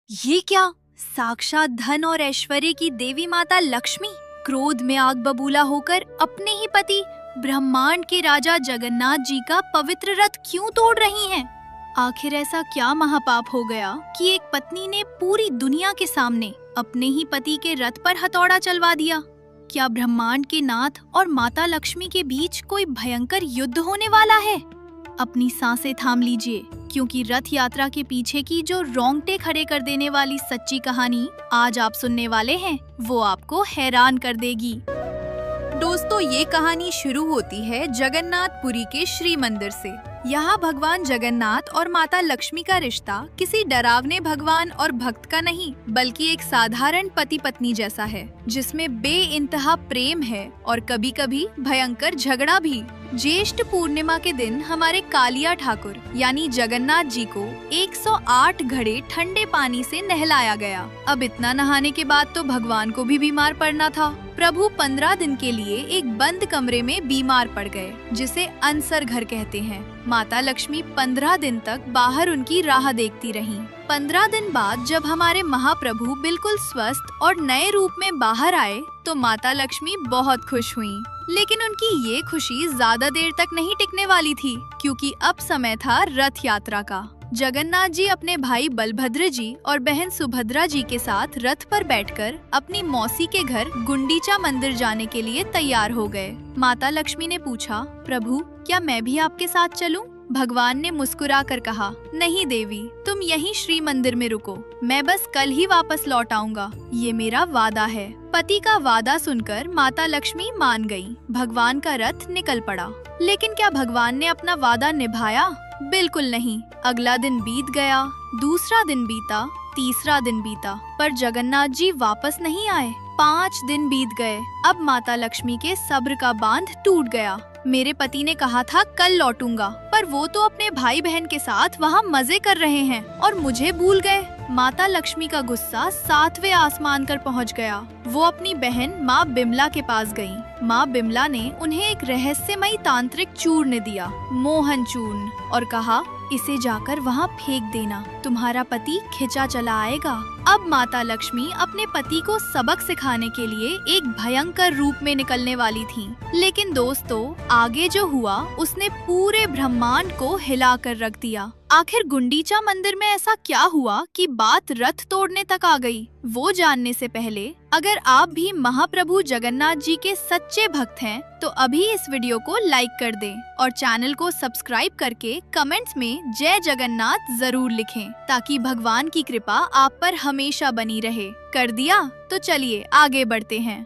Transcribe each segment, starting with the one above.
ये क्या? साक्षात धन और ऐश्वर्य की देवी माता लक्ष्मी क्रोध में आग बबूला होकर अपने ही पति ब्रह्मांड के राजा जगन्नाथ जी का पवित्र रथ क्यों तोड़ रही हैं? आखिर ऐसा क्या महापाप हो गया कि एक पत्नी ने पूरी दुनिया के सामने अपने ही पति के रथ पर हथौड़ा चलवा दिया? क्या ब्रह्मांड के नाथ और माता लक्ष्मी के बीच कोई भयंकर युद्ध होने वाला है? अपनी सांसें थाम लीजिए, क्योंकि रथ यात्रा के पीछे की जो रोंगटे खड़े कर देने वाली सच्ची कहानी आज आप सुनने वाले हैं, वो आपको हैरान कर देगी। दोस्तों, ये कहानी शुरू होती है जगन्नाथपुरी के श्री मंदिर से। यहाँ भगवान जगन्नाथ और माता लक्ष्मी का रिश्ता किसी डरावने भगवान और भक्त का नहीं, बल्कि एक साधारण पति पत्नी जैसा है, जिसमें बेइंतहा प्रेम है और कभी कभी भयंकर झगड़ा भी। ज्येष्ठ पूर्णिमा के दिन हमारे कालिया ठाकुर यानी जगन्नाथ जी को 108 घड़े ठंडे पानी से नहलाया गया। अब इतना नहाने के बाद तो भगवान को भी बीमार पड़ना था। प्रभु 15 दिन के लिए एक बंद कमरे में बीमार पड़ गए, जिसे अनसर घर कहते हैं। माता लक्ष्मी 15 दिन तक बाहर उनकी राह देखती रहीं। 15 दिन बाद जब हमारे महाप्रभु बिल्कुल स्वस्थ और नए रूप में बाहर आए, तो माता लक्ष्मी बहुत खुश हुईं। लेकिन उनकी ये खुशी ज्यादा देर तक नहीं टिकने वाली थी, क्योंकि अब समय था रथ यात्रा का। जगन्नाथ जी अपने भाई बलभद्र जी और बहन सुभद्रा जी के साथ रथ पर बैठकर अपनी मौसी के घर गुंडीचा मंदिर जाने के लिए तैयार हो गए। माता लक्ष्मी ने पूछा, प्रभु क्या मैं भी आपके साथ चलूं? भगवान ने मुस्कुरा कर कहा, नहीं देवी, तुम यहीं श्री मंदिर में रुको, मैं बस कल ही वापस लौट आऊंगा, ये मेरा वादा है। पति का वादा सुनकर माता लक्ष्मी मान गईं। भगवान का रथ निकल पड़ा। लेकिन क्या भगवान ने अपना वादा निभाया? बिल्कुल नहीं। अगला दिन बीत गया, दूसरा दिन बीता, तीसरा दिन बीता, पर जगन्नाथ जी वापस नहीं आए। 5 दिन बीत गए। अब माता लक्ष्मी के सब्र का बांध टूट गया। मेरे पति ने कहा था कल लौटूंगा, पर वो तो अपने भाई बहन के साथ वहाँ मजे कर रहे हैं और मुझे भूल गए। माता लक्ष्मी का गुस्सा 7वें आसमान पर पहुँच गया। वो अपनी बहन माँ बिमला के पास गयी। माँ बिमला ने उन्हें एक रहस्यमयी तांत्रिक चूर्ण दिया, मोहन चूर्ण, और कहा, इसे जाकर वहाँ फेंक देना, तुम्हारा पति खिंचा चला आएगा। अब माता लक्ष्मी अपने पति को सबक सिखाने के लिए एक भयंकर रूप में निकलने वाली थीं। लेकिन दोस्तों, आगे जो हुआ उसने पूरे ब्रह्मांड को हिला कर रख दिया। आखिर गुंडीचा मंदिर में ऐसा क्या हुआ कि बात रथ तोड़ने तक आ गई? वो जानने से पहले अगर आप भी महाप्रभु जगन्नाथ जी के सच्चे भक्त हैं, तो अभी इस वीडियो को लाइक कर दें और चैनल को सब्सक्राइब करके कमेंट्स में जय जगन्नाथ जरूर लिखें, ताकि भगवान की कृपा आप पर हमेशा बनी रहे। कर दिया? तो चलिए आगे बढ़ते हैं।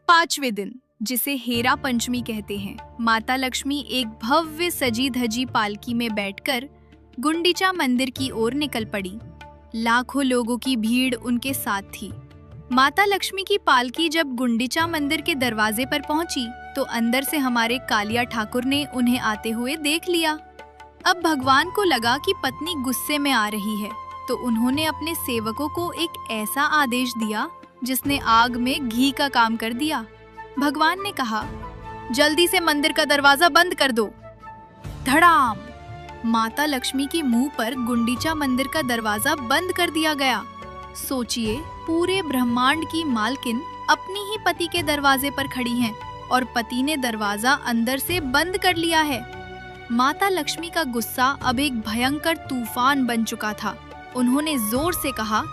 5वें दिन, जिसे हेरा पंचमी कहते हैं, माता लक्ष्मी एक भव्य सजी धजी पालकी में बैठकर गुंडीचा मंदिर की ओर निकल पड़ी। लाखों लोगों की भीड़ उनके साथ थी। माता लक्ष्मी की पालकी जब गुंडीचा मंदिर के दरवाजे पर पहुंची, तो अंदर से हमारे कालिया ठाकुर ने उन्हें आते हुए देख लिया। अब भगवान को लगा कि पत्नी गुस्से में आ रही है, तो उन्होंने अपने सेवकों को एक ऐसा आदेश दिया जिसने आग में घी का काम कर दिया। भगवान ने कहा, जल्दी से मंदिर का दरवाजा बंद कर दो। धड़ाम! माता लक्ष्मी के मुंह पर गुंडीचा मंदिर का दरवाजा बंद कर दिया गया। सोचिए, पूरे ब्रह्मांड की मालकिन अपनी ही पति के दरवाजे पर खड़ी हैं और पति ने दरवाजा अंदर से बंद कर लिया है। माता लक्ष्मी का गुस्सा अब एक भयंकर तूफान बन चुका था। उन्होंने जोर से कहा,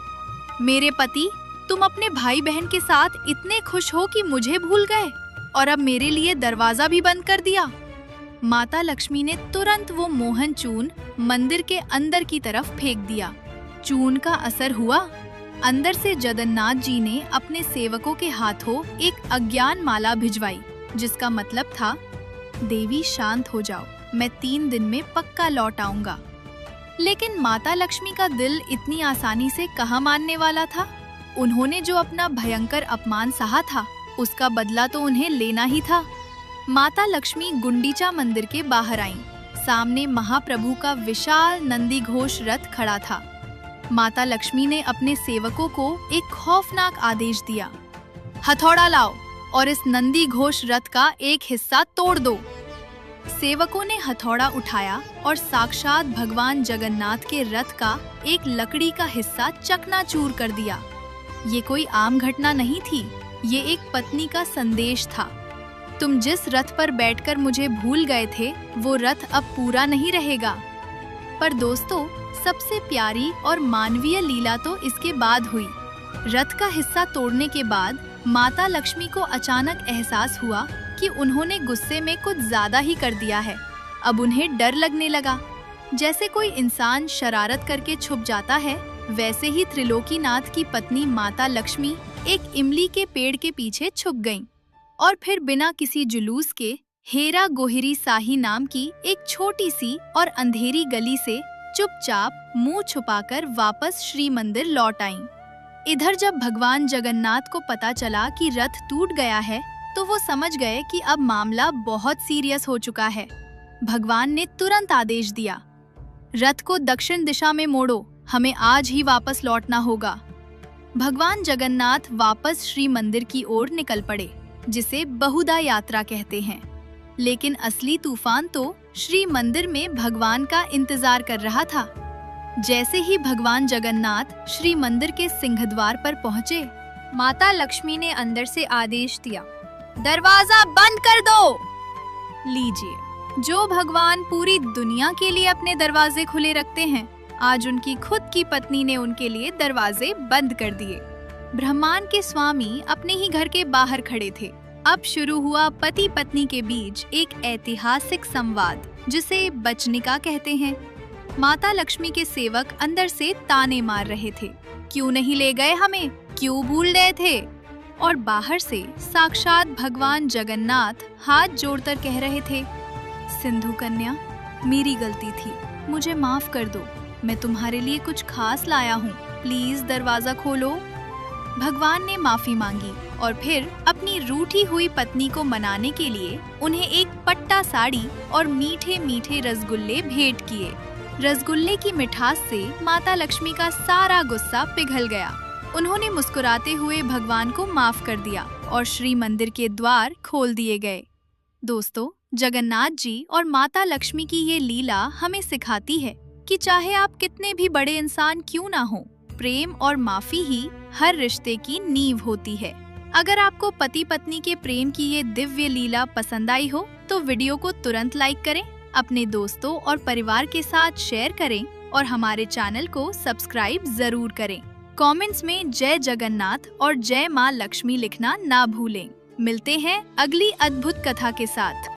मेरे पति, तुम अपने भाई बहन के साथ इतने खुश हो कि मुझे भूल गए और अब मेरे लिए दरवाजा भी बंद कर दिया। माता लक्ष्मी ने तुरंत वो मोहन चूर्ण मंदिर के अंदर की तरफ फेंक दिया। चूर्ण का असर हुआ। अंदर से जगन्नाथ जी ने अपने सेवकों के हाथों एक अज्ञान माला भिजवाई, जिसका मतलब था, देवी शांत हो जाओ, मैं 3 दिन में पक्का लौट आऊंगा। लेकिन माता लक्ष्मी का दिल इतनी आसानी से कहाँ मानने वाला था। उन्होंने जो अपना भयंकर अपमान सहा था, उसका बदला तो उन्हें लेना ही था। माता लक्ष्मी गुंडीचा मंदिर के बाहर आईं। सामने महाप्रभु का विशाल नंदी घोष रथ खड़ा था। माता लक्ष्मी ने अपने सेवकों को एक खौफनाक आदेश दिया, हथौड़ा लाओ और इस नंदी घोष रथ का एक हिस्सा तोड़ दो। सेवकों ने हथौड़ा उठाया और साक्षात भगवान जगन्नाथ के रथ का एक लकड़ी का हिस्सा चकनाचूर कर दिया। ये कोई आम घटना नहीं थी, ये एक पत्नी का संदेश था। तुम जिस रथ पर बैठकर मुझे भूल गए थे, वो रथ अब पूरा नहीं रहेगा। पर दोस्तों, सबसे प्यारी और मानवीय लीला तो इसके बाद हुई। रथ का हिस्सा तोड़ने के बाद माता लक्ष्मी को अचानक एहसास हुआ कि उन्होंने गुस्से में कुछ ज्यादा ही कर दिया है। अब उन्हें डर लगने लगा। जैसे कोई इंसान शरारत करके छुप जाता है, वैसे ही त्रिलोकीनाथ की पत्नी माता लक्ष्मी एक इमली के पेड़ के पीछे छुप गईं और फिर बिना किसी जुलूस के हेरा गोहिरी साही नाम की एक छोटी सी और अंधेरी गली से चुपचाप मुंह छुपाकर वापस श्री मंदिर लौट आईं। इधर जब भगवान जगन्नाथ को पता चला कि रथ टूट गया है, तो वो समझ गए कि अब मामला बहुत सीरियस हो चुका है। भगवान ने तुरंत आदेश दिया, रथ को दक्षिण दिशा में मोड़ो, हमें आज ही वापस लौटना होगा। भगवान जगन्नाथ वापस श्री मंदिर की ओर निकल पड़े, जिसे बहुधा यात्रा कहते हैं। लेकिन असली तूफान तो श्री मंदिर में भगवान का इंतजार कर रहा था। जैसे ही भगवान जगन्नाथ श्री मंदिर के सिंहद्वार पर पहुँचे, माता लक्ष्मी ने अंदर से आदेश दिया, दरवाजा बंद कर दो। लीजिए, जो भगवान पूरी दुनिया के लिए अपने दरवाजे खुले रखते हैं, आज उनकी खुद की पत्नी ने उनके लिए दरवाजे बंद कर दिए। ब्रह्मांड के स्वामी अपने ही घर के बाहर खड़े थे। अब शुरू हुआ पति पत्नी के बीच एक ऐतिहासिक संवाद, जिसे बचनिका कहते हैं। माता लक्ष्मी के सेवक अंदर से ताने मार रहे थे, क्यों नहीं ले गए हमें, क्यों भूल गए थे। और बाहर से साक्षात भगवान जगन्नाथ हाथ जोड़कर कह रहे थे, सिंधु कन्या, मेरी गलती थी, मुझे माफ कर दो, मैं तुम्हारे लिए कुछ खास लाया हूँ, प्लीज दरवाजा खोलो। भगवान ने माफी मांगी और फिर अपनी रूठी हुई पत्नी को मनाने के लिए उन्हें एक पट्टा साड़ी और मीठे मीठे रसगुल्ले भेंट किए। रसगुल्ले की मिठास से माता लक्ष्मी का सारा गुस्सा पिघल गया। उन्होंने मुस्कुराते हुए भगवान को माफ कर दिया और श्री मंदिर के द्वार खोल दिए गए। दोस्तों, जगन्नाथ जी और माता लक्ष्मी की ये लीला हमें सिखाती है कि चाहे आप कितने भी बड़े इंसान क्यों ना हो, प्रेम और माफी ही हर रिश्ते की नींव होती है। अगर आपको पति पत्नी के प्रेम की ये दिव्य लीला पसंद आई हो, तो वीडियो को तुरंत लाइक करें, अपने दोस्तों और परिवार के साथ शेयर करें और हमारे चैनल को सब्सक्राइब जरूर करें। कमेंट्स में जय जगन्नाथ और जय माँ लक्ष्मी लिखना ना भूलें। मिलते हैं अगली अद्भुत कथा के साथ।